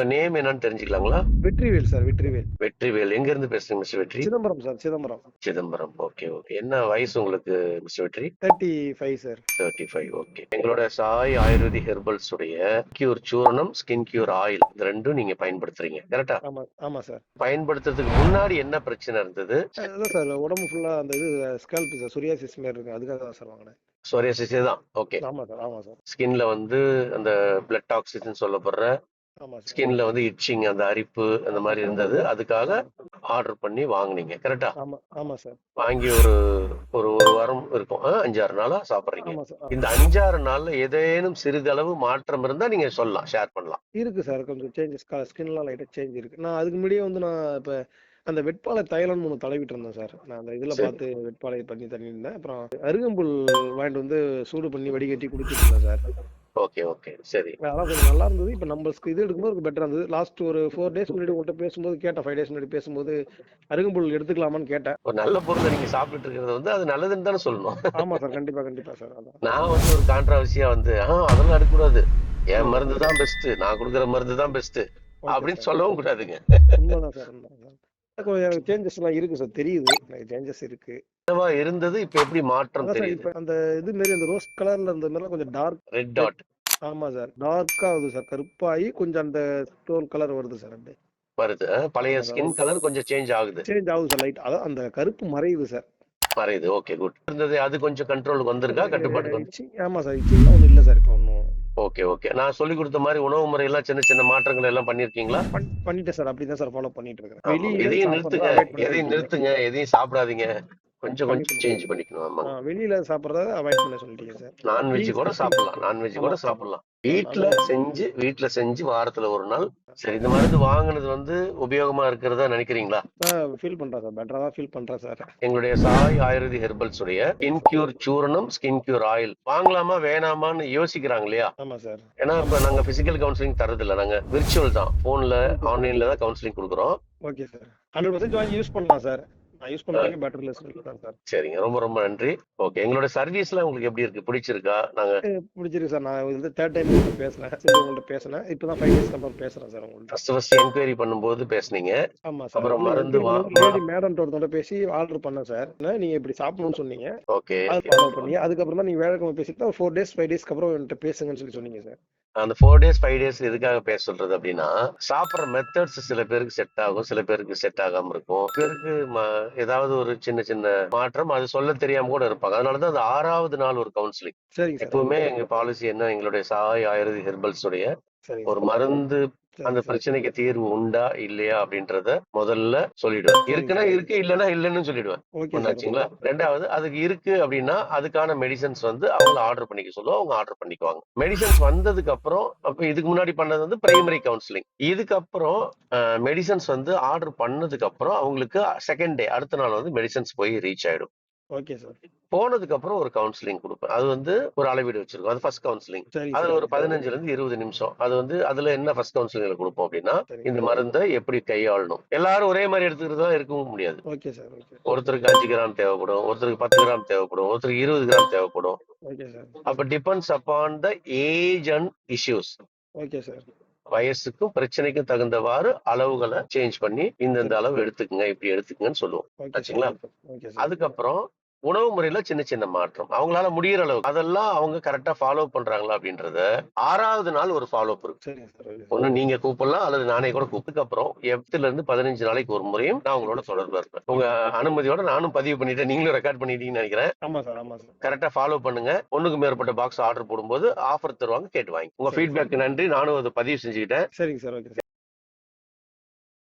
உங்க நேம் என்னன்னு தெரிஞ்சுக்கலாங்களா? வெற்றிவேல் சார், வெற்றிவேல். வெற்றிவேல். எங்க இருந்து பேசுறீங்க மிஸ்டர் வெற்றி? Chidambaram sir, Chidambaram. Chidambaram. Okay, okay. என்ன வயசு உங்களுக்கு மிஸ்டர் வெற்றி? 35 சார். 35. ஓகே. எங்களோட சாய் ஆயுர்வேதிக் ஹெர்பல்ஸ் உடைய கியூர் சூரணம், ஸ்கின் கியூர் ஆயில் இது ரெண்டும் நீங்க பயன்படுத்துறீங்க கரெக்டா? ஆமா, ஆமா சார். பயன்படுத்துறதுக்கு முன்னாடி என்ன பிரச்சனை இருந்தது? அதான் சார் உடம்பு ஃபுல்லா அந்த இது ஸ்கேல்ப் சார், சொரியாசிஸ் மாதிரி இருக்கு. அதுக்காக தான் சார் வாங்கினேன். சொரியாசிஸ் தான். ஓகே. ஆமா சார், ஆமா சார். ஸ்கின்ல வந்து அந்த பிளட் டாக்ஸின் சொல்லப்படுற ஆமா சார். ஸ்கின்ல வந்து இட்சிங், அந்த அரிப்பு அந்த மாதிரி இருந்தது. அதுக்காக ஆர்டர் பண்ணி வாங்குனீங்க கரெக்டா? ஆமா, ஆமா சார். வாங்கி ஒரு ஒரு ஒரு வாரம் இருக்கும். 5-6 நாளா சாப்பிடுறீங்க. ஆமா சார். இந்த 5-6 நாள்ல ஏதேனும் சிறிதளவு மாற்றம் இருந்தா நீங்க சொல்லலாம், ஷேர் பண்ணலாம். இருக்கு சார், கொஞ்சம் சேஞ்சஸ், ஸ்கின்லாம் லைட்டா சேஞ்ச் இருக்கு. நான் அதுக்கு முன்னாடியே வந்து நான் இப்ப அந்த வெட்பாலை தைலம்னு ஒன்று தடவிட்டு இருந்தேன் சார். நான் அந்த இதுல சரி. பார்த்து வெட்பாலை பண்ணி தண்ணியிருந்தேன். அப்புறம் அருகம்புல் வாங்கிட்டு வந்து சூடு பண்ணி வடிகட்டி குடிச்சிட்டு இருந்தேன் சார். Okay, okay. சரி. அதான் கொஞ்சம் நல்லா இருந்தது. இப்ப நம்ம இது எடுக்கும்போது பெட்டரா இருந்தது. லாஸ்ட் ஒரு 4 டேஸ் முன்னாடி உங்கள்கிட்ட பேசும்போது கேட்டேன், 5 டேஸ் முன்னாடி பேசும்போது அருகம்புல் எடுத்துக்கலாமான்னு கேட்டேன். ஒரு நல்ல பொருளை நீங்க சாப்பிட்டுட்டு இருக்கிறது வந்து அது நல்லதுன்னு தானே சொல்லணும். ஆமா சார், கண்டிப்பா கண்டிப்பா சார். அதான் நான் வந்து ஒரு கான்ட்ரவர்சியா வந்து அதெல்லாம் எடுக்கக்கூடாது, என் மருந்து தான் பெஸ்ட், நான் கொடுக்குற மருந்து தான் பெஸ்ட் அப்படின்னு சொல்லவும் கூடாதுங்க. உண்மைதான் சார், உண்மைதான். கொஞ்சம் எனக்கு சேஞ்சஸ் எல்லாம் இருக்கு சார், தெரியுது எனக்கு சேஞ்சஸ் இருக்கு. என்னவா இருந்தது, இப்ப எப்படி மாற்றம் அதான் சார், தெரியுது? இப்ப அந்த இது மாரி அந்த ரோஸ் கலர்ல இருந்த மாதிரிலாம் கொஞ்சம் டார்க். Red dot. ஆமா சார், டார்க்கா ஆகுது சார், கருப்பாகி கொஞ்சம் அந்த ஸ்டோன் கலர் வருது சார். அப்படியே வருது. பழைய ஸ்கின் கலர் கொஞ்சம் சேஞ்ச் ஆகுது. சேஞ்ச் ஆகுது சார், லைட். அதான் அந்த கருப்பு மறையுது சார். மறையுது. Okay, good. இருந்தது அது கொஞ்சம் கண்ட்ரோலுக்கு வந்திருக்கா, கட்டுப்பாட்டுக்கு வந்து? ஆமா சார், இச்சிங்லாம் ஒன்றும் இல்லை சார் இப்போ ஒன்றும். Okay, okay. நான் சொல்லி கொடுத்த மாதிரி உணவு முறையெல்லாம் சின்ன சின்ன மாற்றங்கள் எல்லாம் பண்ணிருக்கீங்களா? பண்ணிட்டேன் சார், அப்படிதான் சார் ஃபாலோ பண்ணிட்டு இருக்கேன். ஆமா. வெளியில எதையும் சாப்பிடுறத நிறுத்துங்க, அவாய்ட் எதையும் பண்ணி நிறுத்துங்க, எதையும் சாப்பிடாதீங்க. கொஞ்சம் கொஞ்சம் சேஞ்ச் பண்ணிக்கணும். ஆமா. வெளியில சாப்பிடுறத அவாய்ட் பண்ண சொல்லிட்டீங்க சார். நான்வெஜ் கூட சாப்பிடலாம், நான்வெஜ் கூட சாப்பிடலாம். வீட்டுல செஞ்சு வாரத்துல ஒரு நாள். சரி, இந்த மருந்து வாங்குனது வந்து உபயோகமா இருக்கிறதா நினைக்கிறீங்களா? ஃபீல் பண்றேன் சார், பெட்டரா தான் ஃபீல் பண்றேன் சார். எங்களுடைய சாய் ஆயுர்வேதிக் ஹெர்பல்ஸ் உடைய ஸ்கின் கியூர் சூரணம், ஸ்கின் கியூர் ஆயில் வாங்கலாமா வேணாமான்னு யோசிக்கிறாங்க இல்லையா? ஆமா சார். ஏன்னா இப்ப நாங்க பிசிக்கல் கவுன்சிலிங் தரது இல்ல, நாங்க விர்ச்சுவல் தான், போன்ல ஆன்லைன்ல தான் கவுன்சிலிங் கொடுக்குறோம். ஓகே சார், 100% வாங்கி யூஸ் பண்ணலாம் சார். நான் யூஸ் பண்றேன், பெட்டர் ரிசல்ட் தான் சார். சரிங்க, ரொம்ப ரொம்ப நன்றி. ஓகே, எங்களோட சர்வீஸ்ல உங்களுக்கு எப்படி இருக்கு, பிடிச்சிருக்கா? நாங்க பிடிச்சிருக்கு சார். நான் வந்து 3rd டைம் பேசுறேன், உங்கள்ட்ட பேசினேன். இப்பதான் 5 டேஸ் அப்புறம் பேசுறேன் சார் உங்கள்ட்ட. ஃபர்ஸ்ட் என்கொயரி பண்ணும்போது பேசுனீங்க. ஆமா சார், அப்புறம் மருந்து மேடம் ஒருத்தவங்க பேசி ஆர்டர் பண்ணேன் சார். நீங்க இப்படி சாப்பிடணும்னு சொன்னீங்க. ஓகே, அது ஃபாலோ பண்ணி அதுக்கப்புறம் தான் நீங்க வேலைக்கிழமை பேசிட்டு 4 டேஸ் 5 டேஸ்க்கு அப்புறம் என்கிட்ட பேசுங்கன்னு சொல்லி சொன்னீங்க சார். அந்த 4 டேஸ் 5 டேஸ் எதுக்காக பேச சொல்றது அப்படின்னா, சாப்பிடுற மெத்தட்ஸ் சில பேருக்கு செட் ஆகும், சில பேருக்கு செட் ஆகாம இருக்கும். பேருக்கு ஏதாவது ஒரு சின்ன சின்ன மாற்றம் அது சொல்ல தெரியாம கூட இருப்பாங்க. அதனாலதான் அது 6வது நாள் ஒரு கவுன்சிலிங். சரிங்க சார். எப்பவுமே எங்க பாலிசி என்ன, எங்களுடைய சாய் ஆயுர்வேதிக் ஹெர்பல்ஸ் உடைய ஒரு மருந்து அந்த பிரச்சனைக்கு தீர்வு உண்டா இல்லையா அப்படின்றத முதல்ல சொல்லிடுவேன். இருக்குன்னா இருக்கு, இல்லைன்னா இல்லைன்னு சொல்லிடுவேன். ஒண்ணாச்சுங்களா? 2வது, அதுக்கு இருக்கு அப்படின்னா அதுக்கான மெடிசன்ஸ் வந்து அவங்க ஆர்டர் பண்ணிக்க சொல்லுவோம், அவங்க ஆர்டர் பண்ணிக்குவாங்க. மெடிசன்ஸ் வந்ததுக்கு அப்புறம், அப்ப இதுக்கு முன்னாடி பண்ணது வந்து பிரைமரி கவுன்சிலிங். இதுக்கப்புறம் மெடிசன்ஸ் வந்து ஆர்டர் பண்ணதுக்கு அப்புறம் அவங்களுக்கு செகண்ட் டே, அடுத்த நாள் வந்து மெடிசன்ஸ் போய் ரீச் ஆயிடும். Okay sir. போனதுக்கு அப்புறம் ஒரு கவுன்சிலிங் கொடுப்பேன். அது வந்து ஒரு அளவீடு வச்சிருக்கோம். அது ஃபர்ஸ்ட் கவுன்சிலிங். அதுல ஒரு 15ல இருந்து 20 நிமிஷம். அது வந்து அதுல என்ன ஃபர்ஸ்ட் கவுன்சிலிங்ல கொடுப்போம் அப்படின்னா, இந்த மருந்தை எப்படி கையாளணும். எல்லாரும் ஒரே மாதிரி எடுத்துக்கிறதா இருக்கவும் முடியாது. Okay sir. ஒருத்தருக்கு 5 கிராம் தேவைப்படும், ஒருத்தருக்கு 10 கிராம் தேவைப்படும், ஒருத்தருக்கு 20 கிராம் தேவைப்படும். Okay sir. அப்ப depends upon the age and issues. Okay sir. வயசுக்கும் பிரச்சனைக்கும் தகுந்தவாறு அளவுகளை சேஞ்ச் பண்ணி இந்த அளவு எடுத்துக்கங்க, இப்படி எடுத்துக்கங்கன்னு சொல்லுவோம். ஆச்சுங்களா? அதுக்கப்புறம் உணவு முறையில சின்ன சின்ன மாற்றம் அவங்களால முடியற அளவு அதெல்லாம் அவங்க கரெக்டா ஃபாலோ பண்றாங்களா அப்படின்றத 6வது நாள் ஒரு ஃபாலோ அப் இருக்கு. ஒண்ணு நீங்க கூப்பிடலாம் அல்லது நானே கூட கூப்பிட்டு அப்புறம் 8ல இருந்து 15 நாளைக்கு ஒரு முறையும் நான் உங்களோட தொடர்பு இருப்பேன். உங்க அனுமதியோட நானும் பதிவு பண்ணிட்டேன், நீங்களும் ரெக்கார்ட் பண்ணிட்டீங்கன்னு நினைக்கிறேன். ஆமா சார், ஆமா சார். கரெக்டா ஃபாலோ பண்ணுங்க. ஒண்ணுக்கு மேற்பட்ட பாக்ஸ் ஆர்டர் போடும்போது ஆஃபர் தருவாங்க, கேட்டு வாங்கி. உங்க ஃபீட்பேக் நன்றி, நானும் அதை பதிவு செஞ்சுக்கிட்டேன். சரிங்க சார். Okay sir.